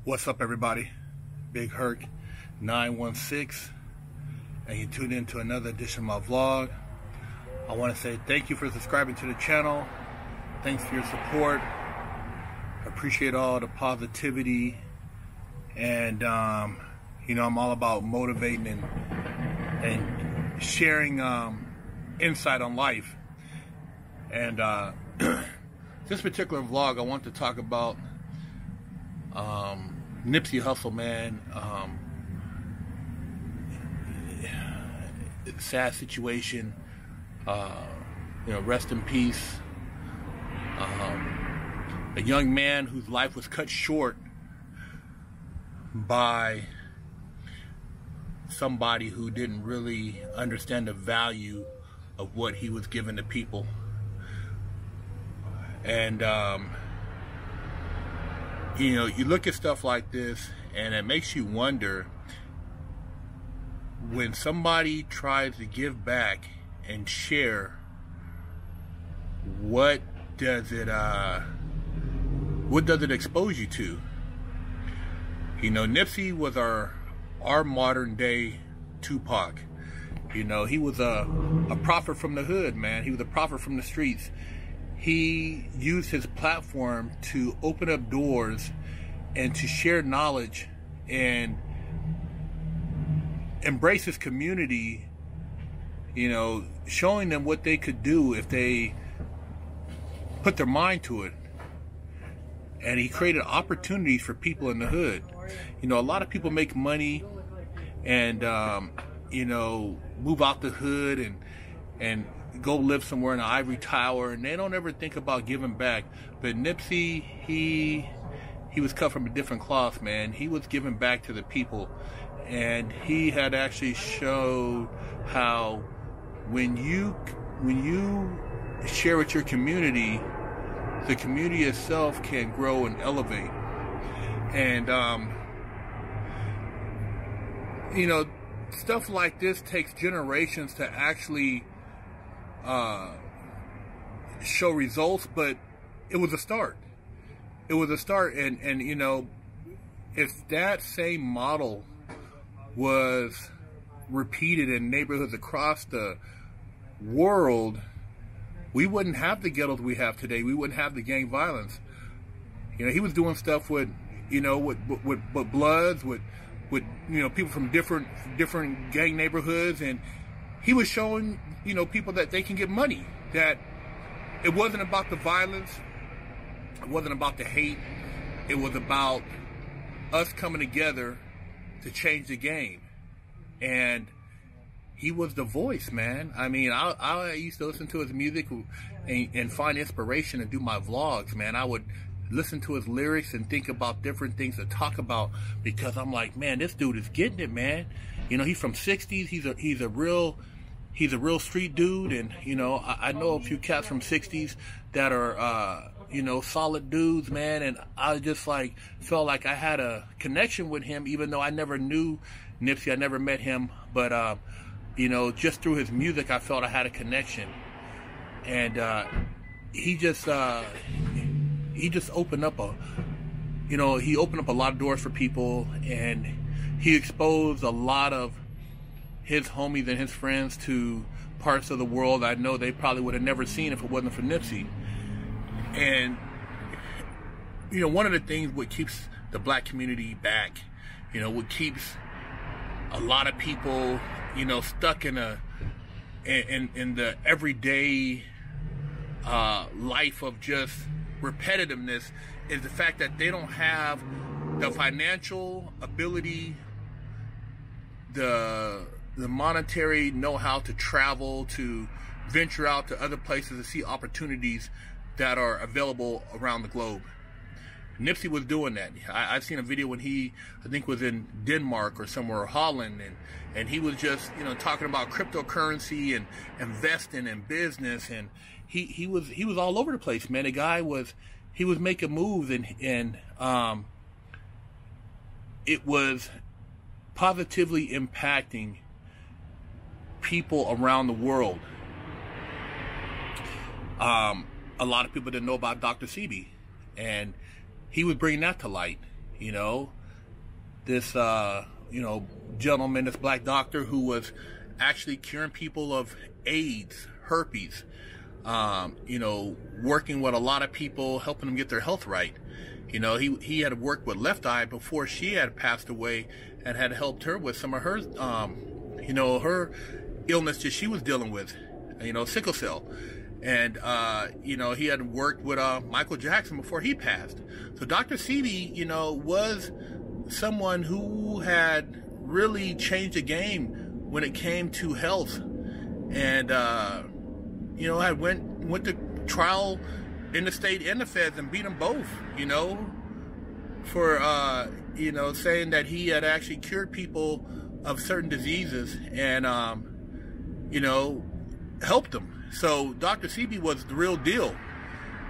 What's up, everybody? Big Herc 916, and you tune in to another edition of my vlog. I want to say thank you for subscribing to the channel. Thanks for your support. I appreciate all the positivity, and you know, I'm all about motivating and sharing insight on life. And this particular vlog, I want to talk about Nipsey Hussle, man. Sad situation. You know, rest in peace. A young man whose life was cut short by somebody who didn't really understand the value of what he was giving to people. And you know, you look at stuff like this and it makes you wonder, when somebody tries to give back and share, what does it expose you to? You know, Nipsey was our modern day Tupac. You know, he was a prophet from the hood, man. He was a prophet from the streets. He used his platform to open up doors and to share knowledge and embrace his community, you know, showing them what they could do if they put their mind to it. And he created opportunities for people in the hood. You know, a lot of people make money and, you know, move out the hood and go live somewhere in an ivory tower, and they don't ever think about giving back. But Nipsey, he was cut from a different cloth, man. He was giving back to the people, and he had actually showed how when you share with your community, the community itself can grow and elevate. And you know, stuff like this takes generations to actually show results, but it was a start. It was a start, and you know, if that same model was repeated in neighborhoods across the world, we wouldn't have the ghettos we have today. We wouldn't have the gang violence. You know, he was doing stuff with, you know, with Bloods, with you know, people from different gang neighborhoods, and he was showing, you know, people that they can get money, that it wasn't about the violence, it wasn't about the hate, it was about us coming together to change the game. And he was the voice, man. I mean, I used to listen to his music and find inspiration and do my vlogs, man. I would listen to his lyrics and think about different things to talk about, because I'm like, man, this dude is getting it, man. You know, he's from 60s. He's a real street dude, and you know, I know a few cats from 60s that are you know, solid dudes, man. And I just like felt like I had a connection with him, even though I never knew Nipsey. I never met him, but you know, just through his music, I felt I had a connection. And he just opened up he opened up a lot of doors for people, and he exposed a lot of his homies and his friends to parts of the world I know they probably would have never seen if it wasn't for Nipsey. And you know, one of the things what keeps the black community back, you know, what keeps a lot of people, you know, stuck in the everyday life of just repetitiveness, is the fact that they don't have the financial ability, the monetary know-how to travel, to venture out to other places to see opportunities that are available around the globe. Nipsey was doing that. I've seen a video when he, I think, was in Denmark or somewhere, or Holland, and he was just, you know, talking about cryptocurrency and investing in business, and he was all over the place, man. The guy was making moves, and it was positively impacting people around the world. A lot of people didn't know about Dr. Sebi, and he was bringing that to light. You know, this gentleman, this black doctor who was actually curing people of AIDS, herpes, working with a lot of people, helping them get their health right. He had worked with Left Eye before she had passed away, and had helped her with some of her, her illness that she was dealing with, sickle cell. And, he had worked with Michael Jackson before he passed. So Dr. Sebi, was someone who had really changed the game when it came to health. And, I went to trial in the state and the feds and beat them both, for, saying that he had actually cured people of certain diseases and, helped them. So Dr. Sebi was the real deal.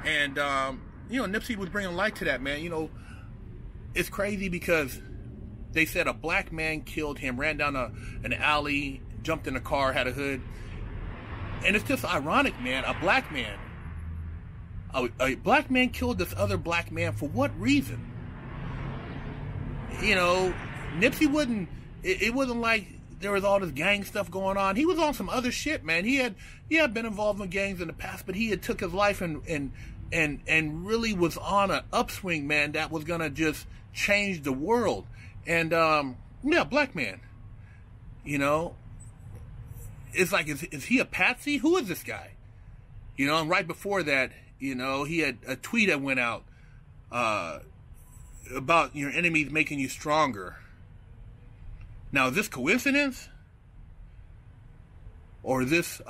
And, Nipsey was bringing light to that, man. It's crazy because they said a black man killed him, ran down an alley, jumped in a car, had a hood. And it's just ironic, man. A black man killed this other black man for what reason? Nipsey wouldn't, it wasn't like there was all this gang stuff going on. He was on some other shit, man. He had been involved in gangs in the past, but he had took his life and really was on an upswing, man, that was gonna just change the world. And black man. It's like, is he a patsy? Who is this guy? And right before that, he had a tweet that went out about your enemies making you stronger. Now, is this coincidence? Or is this,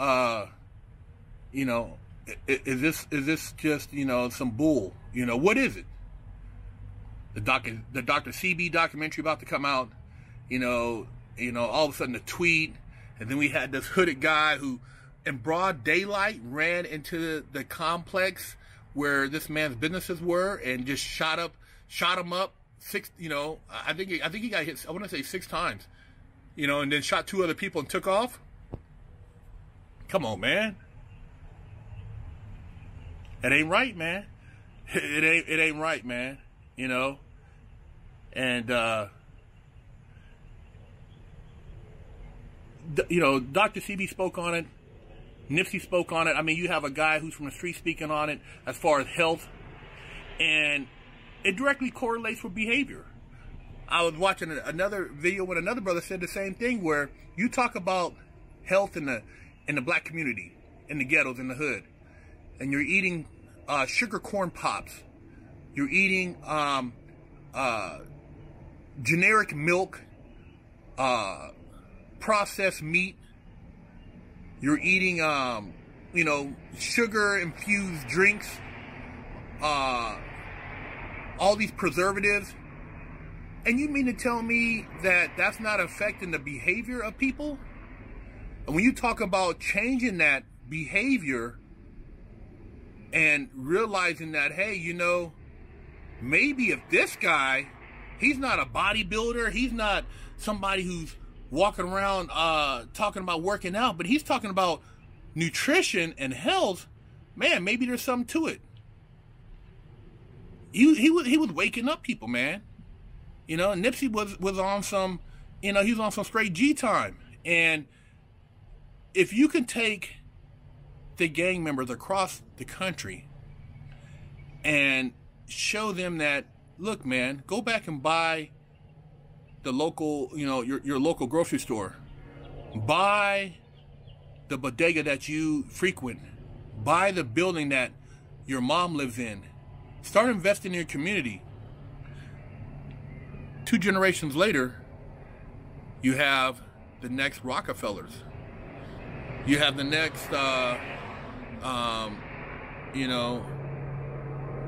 is this just, some bull? What is it? The Dr. Sebi documentary about to come out, all of a sudden a tweet, and then we had this hooded guy who, in broad daylight, ran into the complex where this man's businesses were and just shot him up six, I think he got hit, I want to say 6 times, and then shot 2 other people and took off. Come on, man. It ain't right, man. It ain't right, man. And Dr. Sebi spoke on it. Nipsey spoke on it. I mean, you have a guy who's from the street speaking on it as far as health, and it directly correlates with behavior. I was watching another video when another brother said the same thing, where you talk about health in the black community, in the ghettos, in the hood, and you're eating sugar corn pops, you're eating generic milk, processed meat, you're eating sugar infused drinks, all these preservatives, and you mean to tell me that that's not affecting the behavior of people? And when you talk about changing that behavior and realizing that, hey, maybe if this guy, he's not a bodybuilder, he's not somebody who's walking around talking about working out, but he's talking about nutrition and health, man, maybe there's something to it. He was waking up people, man. Nipsey was on some, he was on some straight G time. And if you can take the gang members across the country and show them that, look, man, go back and buy the local, your local grocery store. Buy the bodega that you frequent. Buy the building that your mom lives in. Start investing in your community. 2 generations later, you have the next Rockefellers. You have the next, the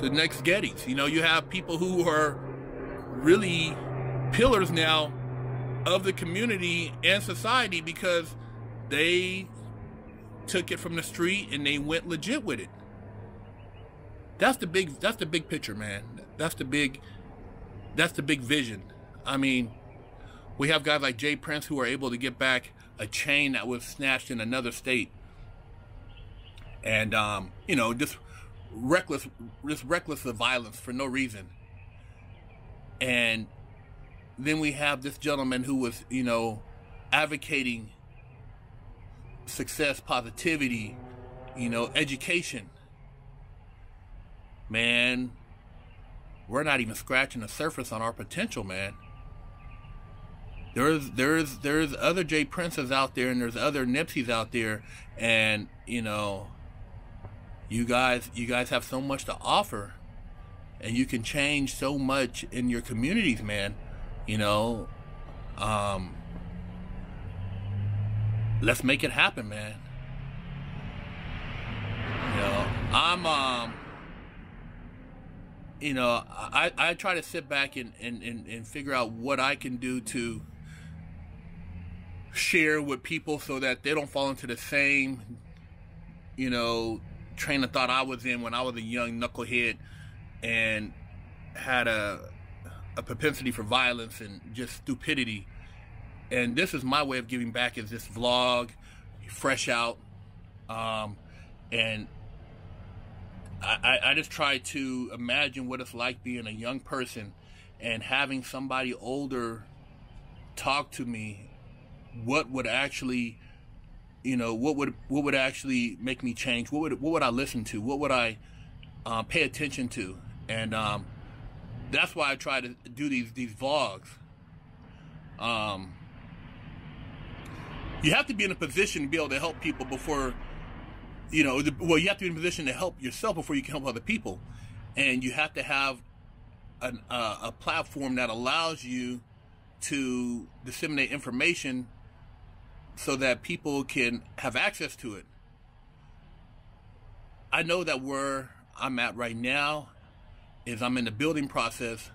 next Gettys. You have people who are really pillars now of the community and society because they took it from the street and they went legit with it. That's the big picture, man. That's the big vision. I mean, we have guys like Jay Prince who are able to get back a chain that was snatched in another state. And just reckless of violence for no reason. And then we have this gentleman who was, you know, advocating success, positivity, you know, education. Man, we're not even scratching the surface on our potential, man. There's other Jay Princes out there, and there's other Nipseys out there, and you know, you guys have so much to offer, and you can change so much in your communities, man. You know, let's make it happen, man. You know, you know, I try to sit back and figure out what I can do to share with people so that they don't fall into the same, you know, train of thought I was in when I was a young knucklehead and had a propensity for violence and just stupidity. And this is my way of giving back, is this vlog, fresh out, and I just try to imagine what it's like being a young person and having somebody older talk to me. What would actually, you know, what would actually make me change? What would I listen to? What would I pay attention to? And that's why I try to do these vlogs. You have to be in a position to be able to help people before, you know, well, you have to be in a position to help yourself before you can help other people. And you have to have a platform that allows you to disseminate information so that people can have access to it. I know that where I'm at right now is I'm in the building process,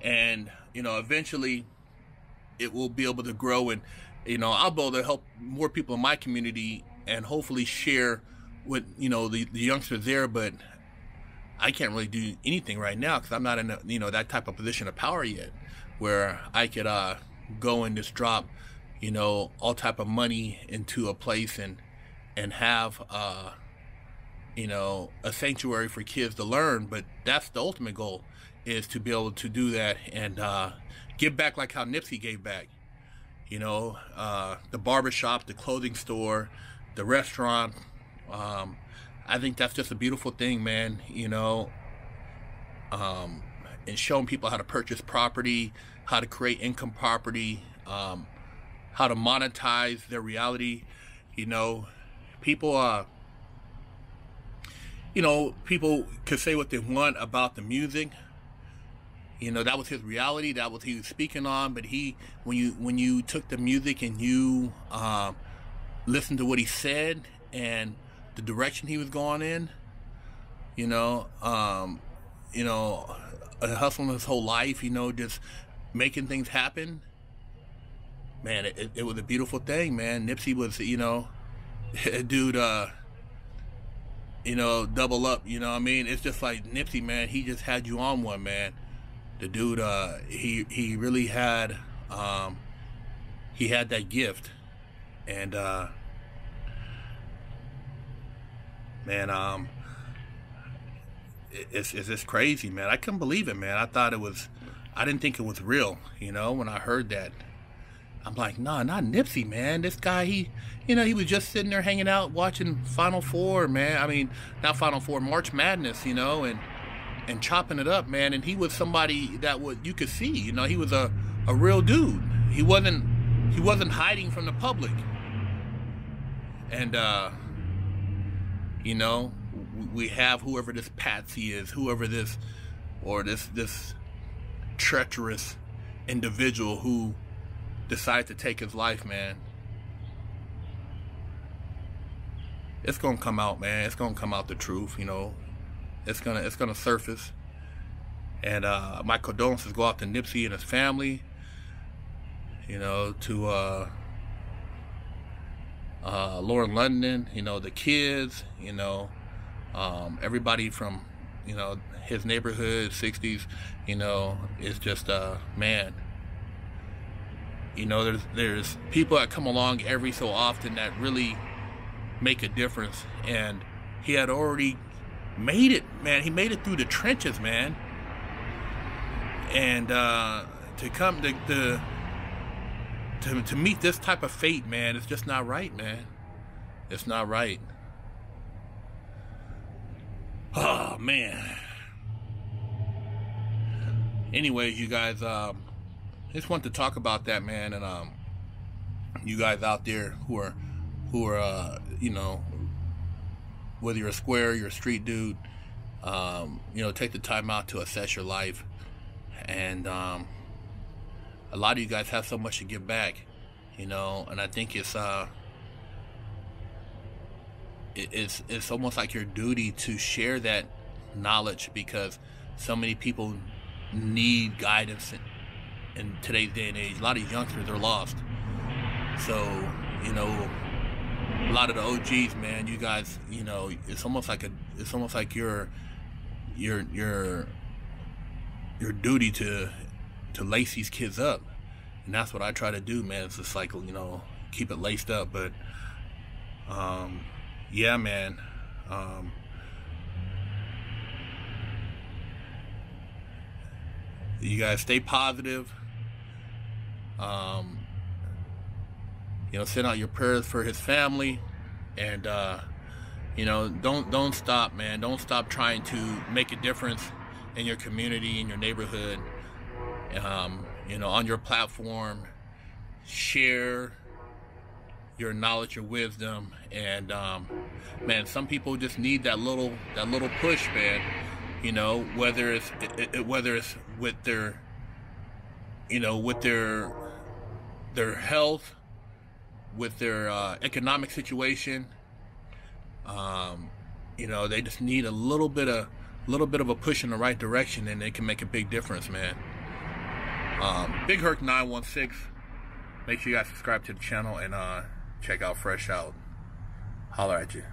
and, you know, eventually it will be able to grow, and, you know, I'll be able to help more people in my community and hopefully share with, you know, the youngsters there. But I can't really do anything right now because I'm not in a, you know, that type of position of power yet where I could go and just drop, you know, all type of money into a place and have you know, a sanctuary for kids to learn. But that's the ultimate goal, is to be able to do that and give back like how Nipsey gave back. You know, the barbershop, the clothing store, the restaurant. I think that's just a beautiful thing, man. You know, and showing people how to purchase property, how to create income property, how to monetize their reality. You know, people you know, people could say what they want about the music. You know, that was his reality, that was he was speaking on. But when you took the music and you listened to what he said and the direction he was going in, you know, hustling his whole life, you know, just making things happen. Man, it was a beautiful thing, man. Nipsey was, you know, dude, you know, double up, you know what I mean? It's just like Nipsey, man, he just had you on one, man. The dude, he really had, he had that gift. And, man, it's just crazy, man. I couldn't believe it, man. I didn't think it was real, you know, when I heard that. I'm like, nah, not Nipsey, man. This guy, he was just sitting there hanging out watching Final Four, man. I mean, not Final Four, March Madness, you know, and chopping it up, man. And he was somebody that you could see, you know, he was a real dude. He wasn't hiding from the public. And, you know, we have whoever this patsy is, whoever this treacherous individual who decided to take his life, man. It's gonna come out, man. It's gonna come out, the truth, you know. It's gonna surface. And my condolences go out to Nipsey and his family, you know, to Lauren London, you know, the kids, you know, everybody from, you know, his neighborhood, 60s, you know. It's just man, you know, there's people that come along every so often that really make a difference. And he had already made it, man. He made it through the trenches, man. And to to meet this type of fate, man, it's just not right, man. It's not right. Oh man. Anyways, you guys, I just want to talk about that, man, and you guys out there who are you know, whether you're a square, you're a street dude, you know, take the time out to assess your life. And a lot of you guys have so much to give back, you know, and I think it's almost like your duty to share that knowledge, because so many people need guidance in today's day and age. A lot of youngsters are lost. So, you know, a lot of the OGs, man, you guys, you know, it's almost like your duty to lace these kids up. And that's what I try to do, man. It's just like, you know, keep it laced up. But yeah, man, you guys stay positive. You know, send out your prayers for his family, and you know, don't stop, man. Don't stop trying to make a difference in your community, in your neighborhood. You know, on your platform, share your knowledge, your wisdom, and man, some people just need that little push, man. You know, whether it's with their, you know, with their health, with their economic situation. You know, they just need a little bit of a push in the right direction, and they can make a big difference, man. Big Herc 916. Make sure you guys subscribe to the channel and check out Fresh Out. Holler at you.